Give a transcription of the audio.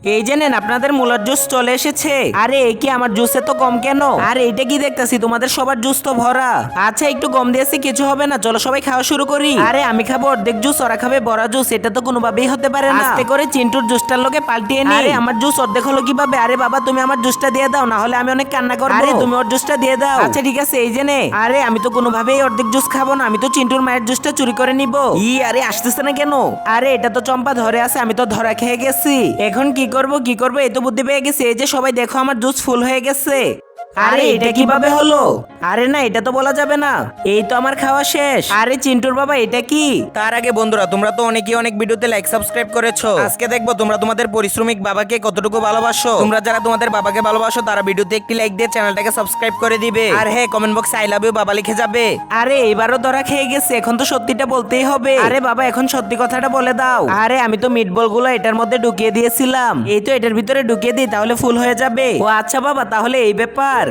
এই যে নেন আপনাদের মুলার জুস চলে এসেছে। আরে এ কি আমার জুসে তো কম কেন? আর এইটা কি দেখতাছি তোমাদের সবার জুস তো ভরা। আচ্ছা একটু কম দিয়েছি, কিছু হবে না, চলো সবাই খাওয়া শুরু করি। আরে আমি খাবো অর্ধেক জুস, ওরা খাবে বড় জুস, এটা তো কোনোভাবেই হতে পারে না। আস্তে করে চিন্টুর জুসটার লোকে পাল্টিয়ে নি। আরে আমার জুস অর্ধেক হলো কিভাবে? আরে বাবা তুমি আমার জুসটা দিয়ে দাও, না হলে আমি অনেক কান্না করবো। আরে তুমি ওর জুসটা দিয়ে দাও। আচ্ছা ঠিক আছে এই যে নে। আরে আমি তো কোনোভাবেই অর্ধেক জুস খাবো না, আমি তো চিন্টুর মায়ের জুসটা চুরি করে নিব। আরে আসতেছে না কেন? আরে এটা তো চম্পা ধরে আছে, আমি তো ধরা খেয়ে গেছি। এখন কি করব এই তো বুদ্ধি পেয়ে গেছি। এই যে সবাই দেখো আমার জুস ফুল হয়ে গেছে। আরে এটা কিভাবে হলো? আরে না এটা তো বলা যাবে না, এই তো আমার খাওয়া শেষ। আরে চিন্টুর বাবা এটা কি? তার আগে বন্ধুরা, তোমরা তো অনেকেই অনেক ভিডিওতে লাইক সাবস্ক্রাইব করেছো। আজকে দেখবো তোমরা তোমাদের পরিশ্রমিক বাবাকে কতটুকু ভালোবাসো। তোমরা যারা তোমাদের বাবাকে ভালোবাসো তারা ভিডিওতে একটি লাইক দিয়ে চ্যানেলটাকে সাবস্ক্রাইব করে দিবে। আর হ্যাঁ, কমেন্ট বক্সে আই লাভ ইউ বাবা লিখে যাবে। আরে এবারও ধরা খেয়ে গেছে, এখন তো সত্যিটা বলতেই হবে। আরে বাবা এখন সত্যি কথাটা বলে দাও। আরে আমি তো মিটবল গুলো এটার মধ্যে ঢুকিয়ে দিয়েছিলাম, এই তো এটার ভিতরে ঢুকিয়ে দিই তাহলে ফুল হয়ে যাবে। ও আচ্ছা বাবা তাহলে এই ব্যাপার।